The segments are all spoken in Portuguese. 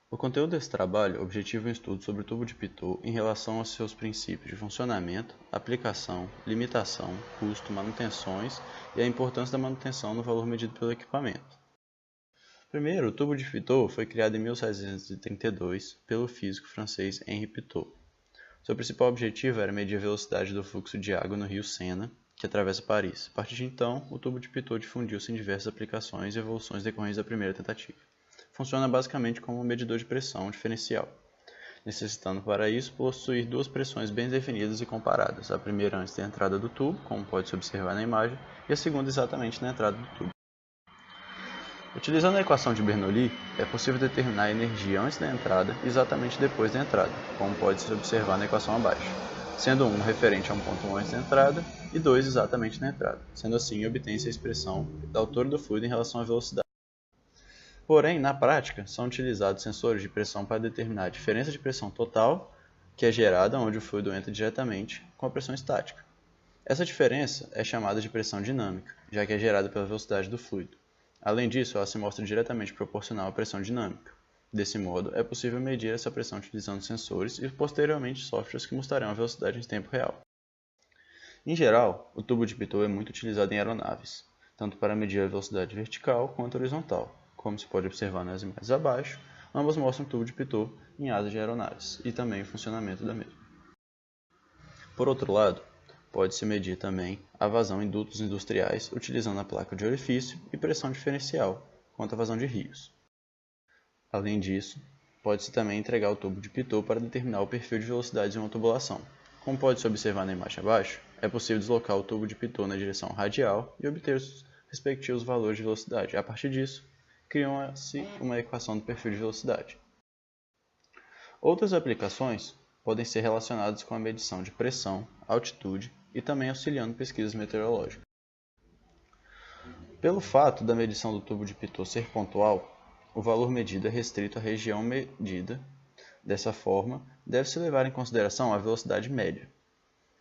O conteúdo desse trabalho objetiva um estudo sobre o tubo de Pitot em relação aos seus princípios de funcionamento, aplicação, limitação, custo, manutenções e a importância da manutenção no valor medido pelo equipamento. Primeiro, o tubo de Pitot foi criado em 1732 pelo físico francês Henri Pitot. Seu principal objetivo era medir a velocidade do fluxo de água no rio Sena, que atravessa Paris. A partir de então, o tubo de Pitot difundiu-se em diversas aplicações e evoluções decorrentes da primeira tentativa. Funciona basicamente como um medidor de pressão diferencial, necessitando para isso possuir duas pressões bem definidas e comparadas, a primeira antes da entrada do tubo, como pode-se observar na imagem, e a segunda exatamente na entrada do tubo. Utilizando a equação de Bernoulli, é possível determinar a energia antes da entrada e exatamente depois da entrada, como pode-se observar na equação abaixo, sendo 1 referente a um ponto antes da entrada e 2 exatamente na entrada. Sendo assim, obtém-se a expressão da altura do fluido em relação à velocidade. Porém, na prática, são utilizados sensores de pressão para determinar a diferença de pressão total, que é gerada onde o fluido entra diretamente, com a pressão estática. Essa diferença é chamada de pressão dinâmica, já que é gerada pela velocidade do fluido. Além disso, ela se mostra diretamente proporcional à pressão dinâmica. Desse modo, é possível medir essa pressão utilizando sensores e posteriormente softwares que mostrarão a velocidade em tempo real. Em geral, o tubo de Pitot é muito utilizado em aeronaves, tanto para medir a velocidade vertical quanto horizontal. Como se pode observar nas imagens abaixo, ambas mostram o tubo de Pitot em asas de aeronaves e também o funcionamento da mesma. Por outro lado, pode-se medir também a vazão em dutos industriais utilizando a placa de orifício e pressão diferencial quanto à vazão de rios. Além disso, pode-se também entregar o tubo de Pitot para determinar o perfil de velocidade de uma tubulação. Como pode-se observar na imagem abaixo, é possível deslocar o tubo de Pitot na direção radial e obter os respectivos valores de velocidade. A partir disso, cria-se uma equação do perfil de velocidade. Outras aplicações podem ser relacionadas com a medição de pressão, altitude e também auxiliando pesquisas meteorológicas. Pelo fato da medição do tubo de Pitot ser pontual, o valor medido é restrito à região medida. Dessa forma, deve-se levar em consideração a velocidade média.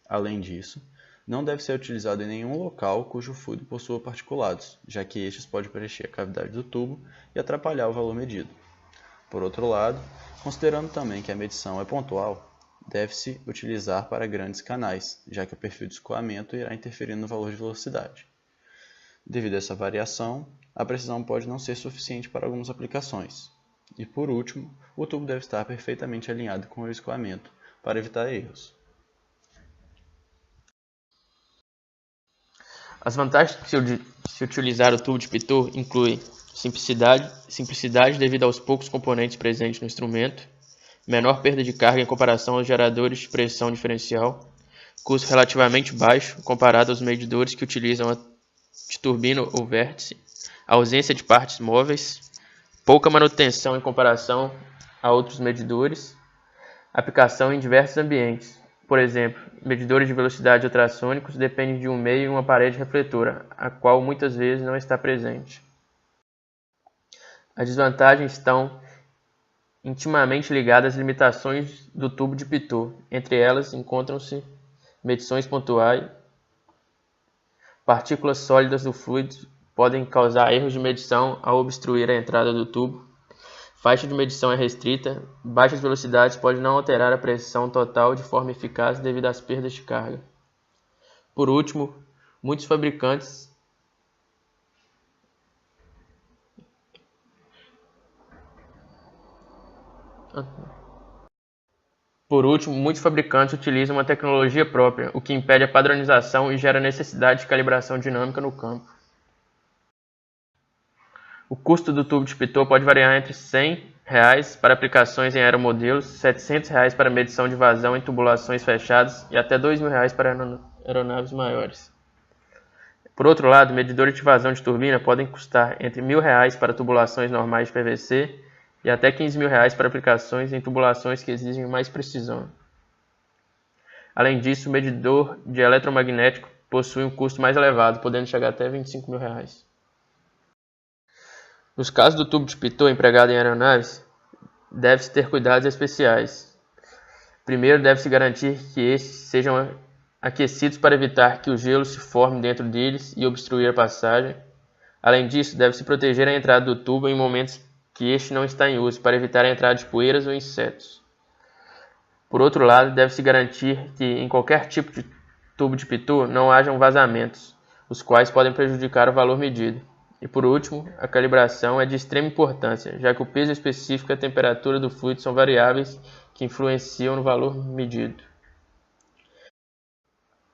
Além disso, não deve ser utilizado em nenhum local cujo fluido possua particulados, já que estes podem preencher a cavidade do tubo e atrapalhar o valor medido. Por outro lado, considerando também que a medição é pontual, deve-se utilizar para grandes canais, já que o perfil de escoamento irá interferir no valor de velocidade. Devido a essa variação, a precisão pode não ser suficiente para algumas aplicações. E por último, o tubo deve estar perfeitamente alinhado com o escoamento para evitar erros. As vantagens de se utilizar o tubo de Pitot incluem simplicidade devido aos poucos componentes presentes no instrumento, menor perda de carga em comparação aos geradores de pressão diferencial, custo relativamente baixo comparado aos medidores que utilizam a de turbina ou vértice, ausência de partes móveis, pouca manutenção em comparação a outros medidores, aplicação em diversos ambientes. Por exemplo, medidores de velocidade ultrassônicos dependem de um meio e uma parede refletora, a qual muitas vezes não está presente. As desvantagens estão intimamente ligadas às limitações do tubo de Pitot. Entre elas encontram-se medições pontuais, partículas sólidas do fluido podem causar erros de medição ao obstruir a entrada do tubo, faixa de medição é restrita, baixas velocidades podem não alterar a pressão total de forma eficaz devido às perdas de carga. Por último, muitos fabricantes utilizam uma tecnologia própria, o que impede a padronização e gera necessidade de calibração dinâmica no campo. O custo do tubo de Pitot pode variar entre R$ 100 para aplicações em aeromodelos, R$ 700 para medição de vazão em tubulações fechadas e até R$ 2.000 para aeronaves maiores. Por outro lado, medidores de vazão de turbina podem custar entre R$ 1.000 para tubulações normais de PVC e até R$ 15.000 para aplicações em tubulações que exigem mais precisão. Além disso, o medidor de eletromagnético possui um custo mais elevado, podendo chegar até R$ 25.000. Nos casos do tubo de Pitot empregado em aeronaves, deve-se ter cuidados especiais. Primeiro, deve-se garantir que estes sejam aquecidos para evitar que o gelo se forme dentro deles e obstruir a passagem. Além disso, deve-se proteger a entrada do tubo em momentos que este não está em uso, para evitar a entrada de poeiras ou insetos. Por outro lado, deve-se garantir que em qualquer tipo de tubo de pitot não hajam vazamentos, os quais podem prejudicar o valor medido. E por último, a calibração é de extrema importância, já que o peso específico e a temperatura do fluido são variáveis que influenciam no valor medido.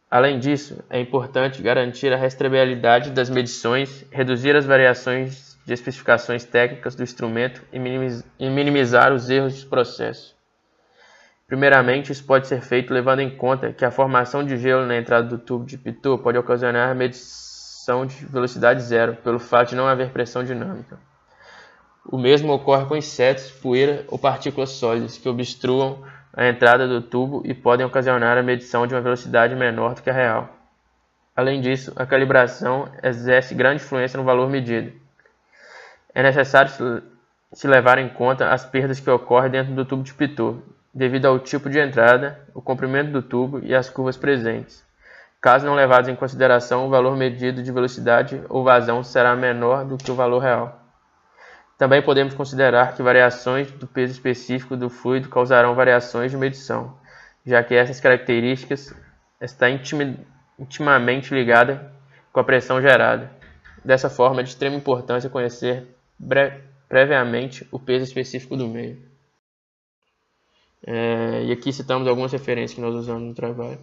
Além disso, é importante garantir a rastreabilidade das medições, reduzir as variações de especificações técnicas do instrumento e minimizar os erros de processo. Primeiramente, isso pode ser feito levando em conta que a formação de gelo na entrada do tubo de pitot pode ocasionar a medição de velocidade zero, pelo fato de não haver pressão dinâmica. O mesmo ocorre com insetos, poeira ou partículas sólidas que obstruam a entrada do tubo e podem ocasionar a medição de uma velocidade menor do que a real. Além disso, a calibração exerce grande influência no valor medido. É necessário se levar em conta as perdas que ocorrem dentro do tubo de pitot, devido ao tipo de entrada, o comprimento do tubo e as curvas presentes. Caso não levados em consideração, o valor medido de velocidade ou vazão será menor do que o valor real. Também podemos considerar que variações do peso específico do fluido causarão variações de medição, já que essas características estão intimamente ligadas com a pressão gerada. Dessa forma, é de extrema importância conhecer previamente o peso específico do meio. E aqui citamos algumas referências que nós usamos no trabalho.